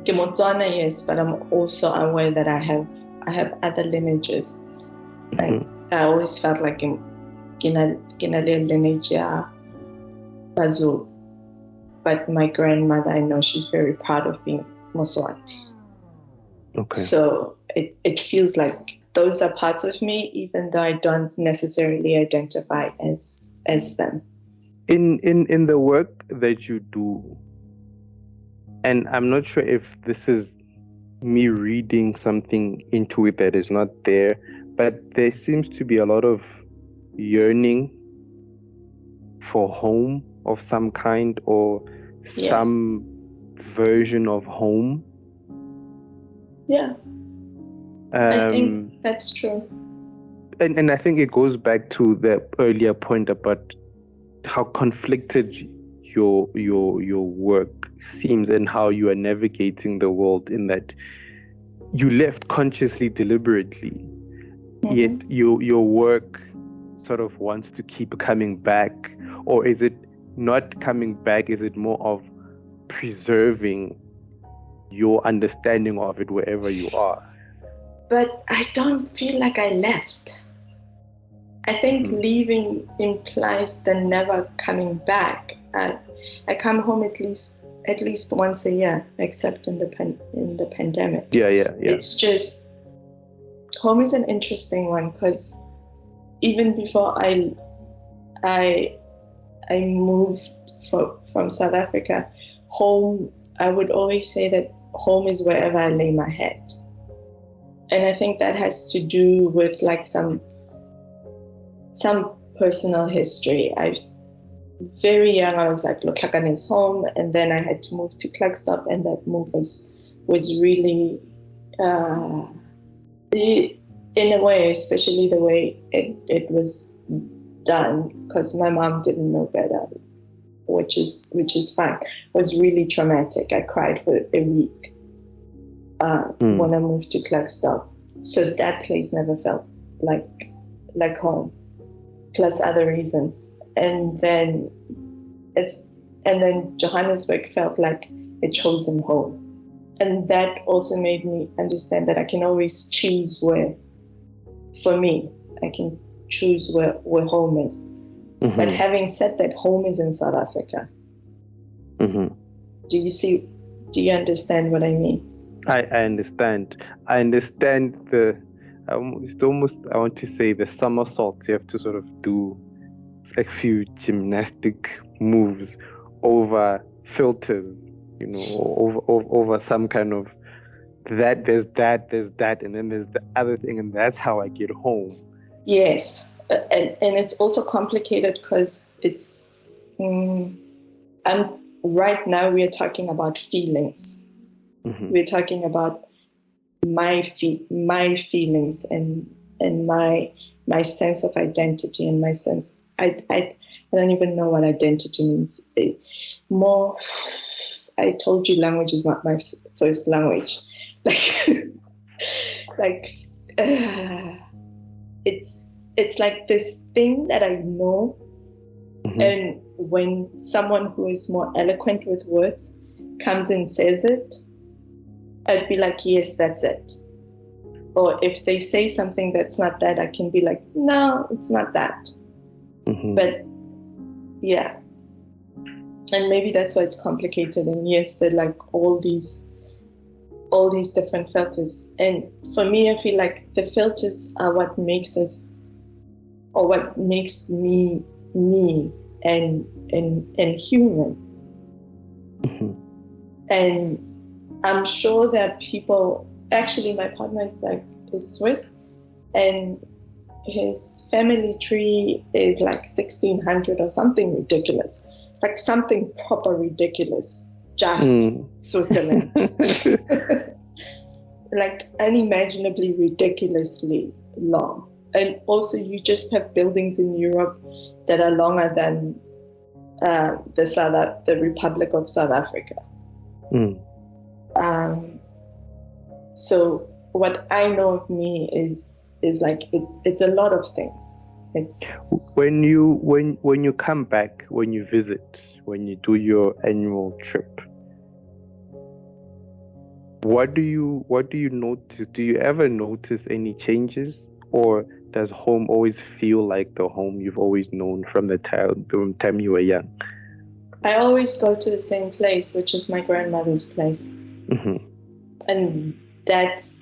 Motswana, yes, but I'm also aware that I have other lineages. Like, I always felt like Gina lineage, Bazul. But my grandmother, I know she's very proud of being Moswati. Okay. So it feels like those are parts of me, even though I don't necessarily identify as them. In the work that you do, and I'm not sure if this is me reading something into it that is not there, but there seems to be a lot of yearning for home of some kind, or some version of home. Yeah. I think that's true. And I think it goes back to the earlier point about how conflicted your work seems and how you are navigating the world, in that you left consciously, deliberately, yet your work sort of wants to keep coming back. Or is it not coming back? Is it more of preserving your understanding of it wherever you are? But I don't feel like I left. I think leaving implies the never coming back. I come home at least once a year, except in the pandemic. Yeah. It's just, home is an interesting one, because even before I moved from South Africa, home, I would always say that home is wherever I lay my head. And I think that has to do with like some personal history. Very young, I was like, Lokakan is home, and then I had to move to Klerksdorp, and that move was really, in a way, especially the way it was done, because my mom didn't know better, which is fine. It was really traumatic. I cried for a week when I moved to Klerksdorp. So that place never felt like home, plus other reasons. And then Johannesburg felt like a chosen home. And that also made me understand that I can always choose where, for me, I can choose where home is. Mm-hmm. But having said that, home is in South Africa. Mm-hmm. Do you understand what I mean? I understand. I understand it's almost, I want to say, the somersaults you have to sort of do, a few gymnastic moves over filters, over some kind of there's that, and then there's the other thing, and that's how I get home. Yes, and it's also complicated because it's, right now we are talking about feelings. Mm-hmm. We're talking about my feelings and my sense of identity and my sense. I don't even know what identity means. I told you language is not my first language. It's like this thing that I know, mm-hmm. and when someone who is more eloquent with words comes and says it, I'd be like, yes, that's it. Or if they say something that's not that, I can be like, no, it's not that. Mm-hmm. But yeah, and maybe that's why it's complicated. And yes, there are like all these different filters. And for me, I feel like the filters are what makes us, or what makes me and human. And I'm sure that people, actually my partner is Swiss, and his family tree is like 1600 or something ridiculous, like something proper ridiculous, just Switzerland. Like unimaginably ridiculously long. And also you just have buildings in Europe that are longer than the Republic of South Africa. So what I know of me is like it's a lot of things. It's when you come back, when you visit, when you do your annual trip, what do you notice? Do you ever notice any changes, or does home always feel like the home you've always known from the time you were young? I always go to the same place, which is my grandmother's place. And that's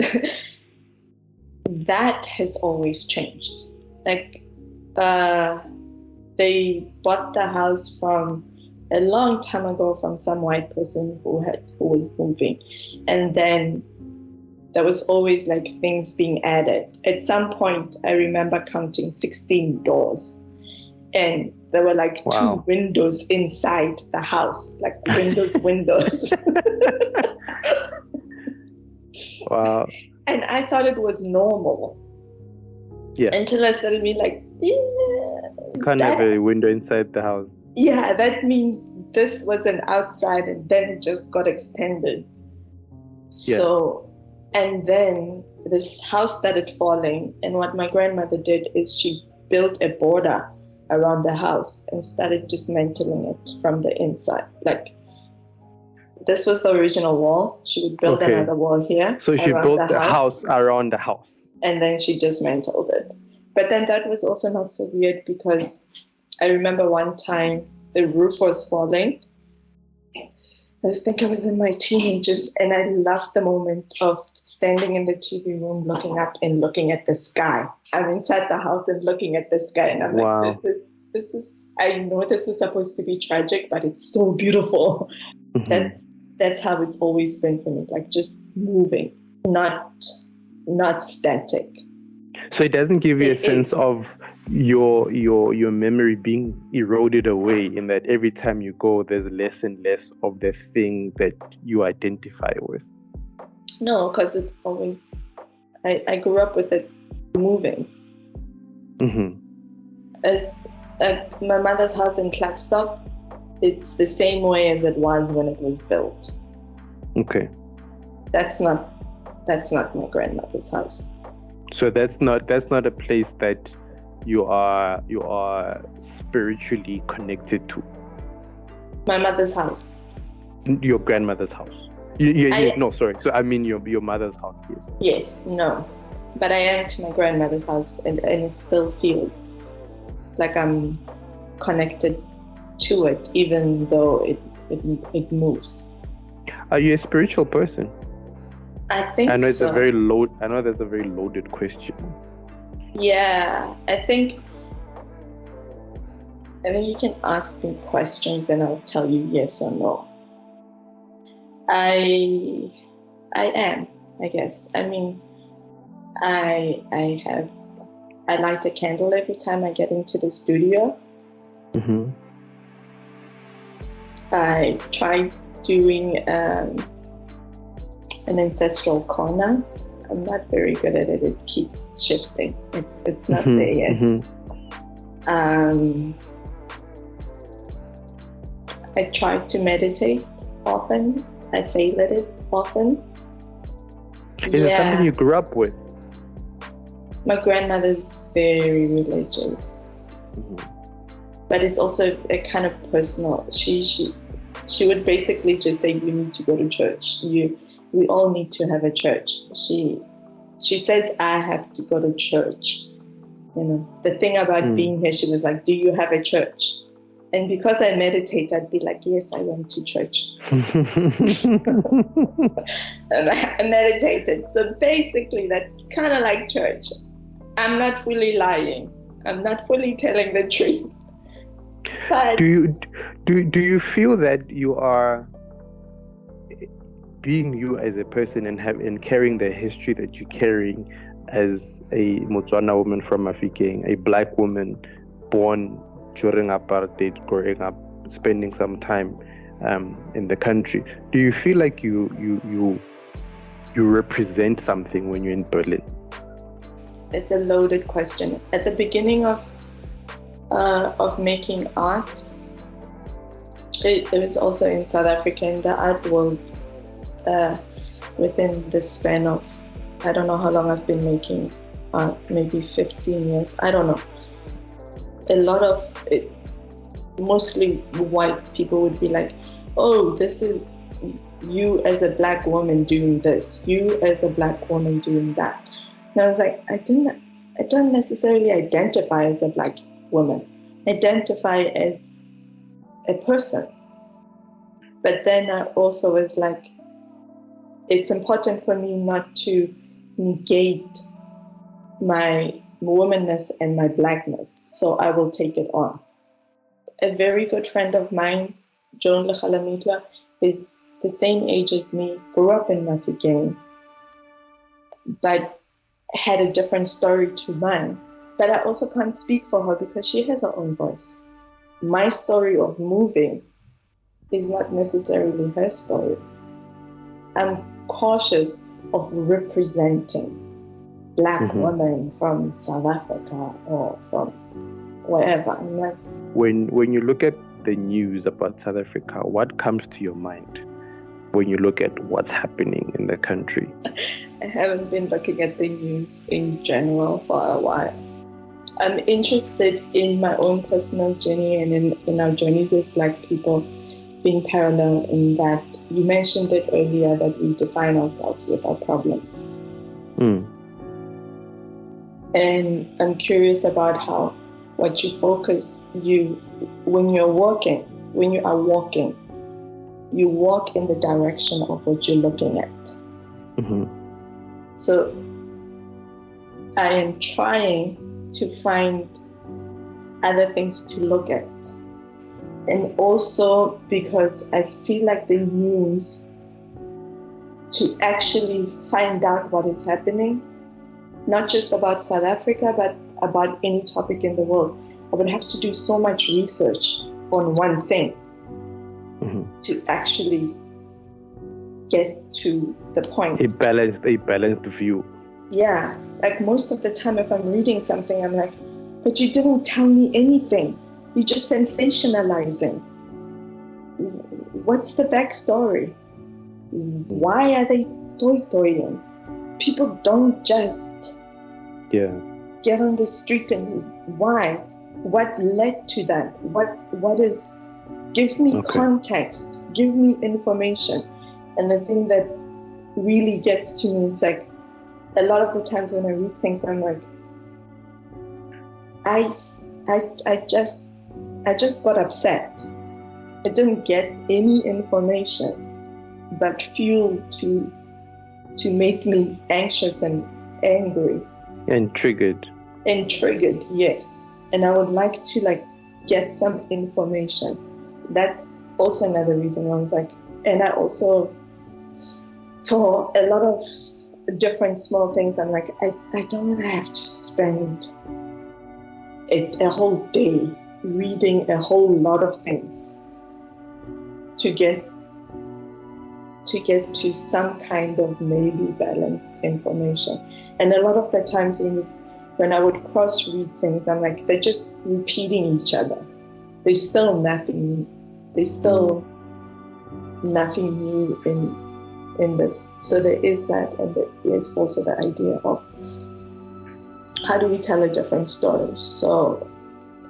that has always changed. Like they bought the house from a long time ago from some white person who was moving, and then there was always like things being added. At some point, I remember counting 16 doors, and there were like 2 windows inside the house, like windows. Wow. And I thought it was normal. Yeah. Until I started being like, can't have a window inside the house. Yeah, that means this was an outside and then it just got extended. Yeah. So, and then this house started falling, and what my grandmother did is she built a border around the house and started dismantling it from the inside. Like, this was the original wall. She would build another wall here. So she built the house around the house. And then she dismantled it. But then that was also not so weird, because I remember one time the roof was falling. I think I was in my teenagers, and I loved the moment of standing in the TV room, looking up and looking at the sky. I'm inside the house and looking at the sky, and I'm like, this is. I know this is supposed to be tragic, but it's so beautiful. That's how it's always been for me, like just moving, not static. So it doesn't give you a sense of your memory being eroded away, in that every time you go, there's less and less of the thing that you identify with. No, because it's always, I grew up with it moving. As my mother's house in Clackstop, it's the same way as it was when it was built. Okay. That's not my grandmother's house. So that's not a place that you are spiritually connected to. My mother's house. Your grandmother's house. No, sorry. So I mean your mother's house, yes. Yes, no. But I am to my grandmother's house, and it still feels like I'm connected to it, even though it moves. Are you a spiritual person? I think so. I know that's a very loaded question. Yeah, I think you can ask me questions and I'll tell you yes or no. I am, I guess. I mean, I light a candle every time I get into the studio. I tried doing an ancestral corner. I'm not very good at it. It keeps shifting. It's not there yet. I try to meditate often. I fail at it often. Is it something you grew up with? My grandmother's very religious. But it's also a kind of personal. She would basically just say, you need to go to church. We all need to have a church. She says I have to go to church. You know, the thing about being here, she was like, do you have a church? And because I meditate, I'd be like, yes, I went to church. And I meditated. So basically, that's kind of like church. I'm not fully lying. I'm not fully telling the truth. But do you feel that you are being you as a person and carrying the history that you're carrying as a Motswana woman from Mafikeng, a black woman born during apartheid, growing up, spending some time in the country, do you feel like you represent something when you're in Berlin? It's a loaded question. At the beginning of making art, it was also in South Africa, in the art world, within the span of, I don't know how long I've been making art, maybe 15 years, I don't know. A lot of it, mostly white people would be like, oh, this is you as a black woman doing this, you as a black woman doing that. And I was like, I don't necessarily identify as a black woman. I identify as a person. But then I also was like, it's important for me not to negate my womanness and my blackness, so I will take it on. A very good friend of mine, Joan Lechalamitla, is the same age as me, grew up in Mafikeng, but had a different story to mine. But I also can't speak for her because she has her own voice. My story of moving is not necessarily her story. I'm cautious of representing black women from South Africa or from wherever. I'm like, when you look at the news about South Africa, what comes to your mind when you look at what's happening in the country? I haven't been looking at the news in general for a while. I'm interested in my own personal journey and in our journeys as black people being parallel in that you mentioned it earlier that we define ourselves with our problems. And I'm curious about how what you focus, when you are walking, you walk in the direction of what you're looking at. So I am trying to find other things to look at. And also because I feel like the news, to actually find out what is happening, not just about South Africa, but about any topic in the world, I would have to do so much research on one thing to actually get to the point. A balanced view. Yeah, like most of the time if I'm reading something, I'm like, but you didn't tell me anything. You're just sensationalizing. What's the backstory? Why are they toy-toying? People don't just get on the street and why? What led to that? What is? Give me context. Give me information. And the thing that really gets to me is like, a lot of the times when I read things, I'm like, I just got upset. I didn't get any information, but fuel to make me anxious and angry. And triggered. Yes. And I would like to get some information. That's also another reason why I was like, and I also, for a lot of different small things, I'm like, I don't want to have to spend a whole day reading a whole lot of things to get to some kind of maybe balanced information. And a lot of the times when I would cross-read things, I'm like, they're just repeating each other. There's still nothing new. There's still nothing new in this. So there is that, and there is also the idea of how do we tell a different story? So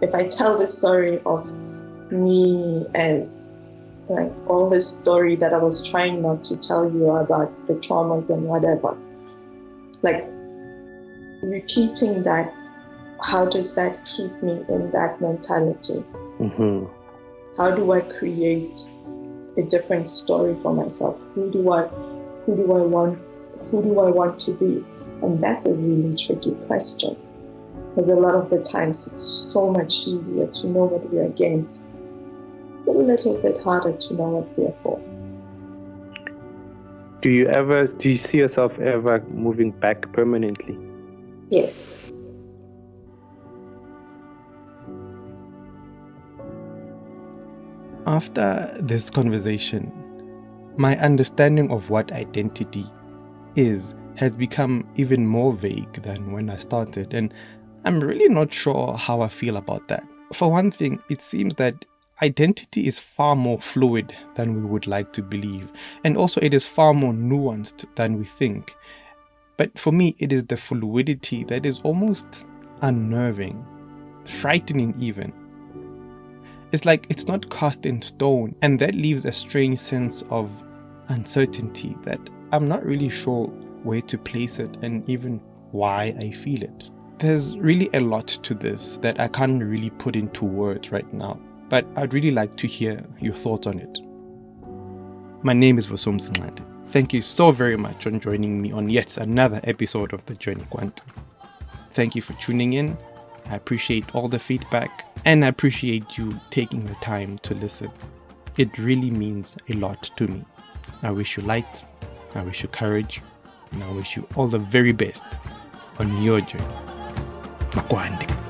if I tell the story of me as all the story that I was trying not to tell you about the traumas and whatever, repeating that, how does that keep me in that mentality? How do I create a different story for myself? Who do I want to be? And that's a really tricky question, because a lot of the times it's so much easier to know what we're against. It's a little bit harder to know what we're for. Do you see yourself ever moving back permanently? Yes. After this conversation, my understanding of what identity is has become even more vague than when I started, and I'm really not sure how I feel about that. For one thing, it seems that identity is far more fluid than we would like to believe, and also it is far more nuanced than we think. But for me, it is the fluidity that is almost unnerving, frightening even. It's like it's not cast in stone, and that leaves a strange sense of uncertainty that I'm not really sure where to place it and even why I feel it. There's really a lot to this that I can't really put into words right now, but I'd really like to hear your thoughts on it. My name is Vasum Zinqande. Thank you so very much for joining me on yet another episode of The Journey Quantum. Thank you for tuning in. I appreciate all the feedback, and I appreciate you taking the time to listen. It really means a lot to me. I wish you light, I wish you courage, and I wish you all the very best on your journey. Makwande.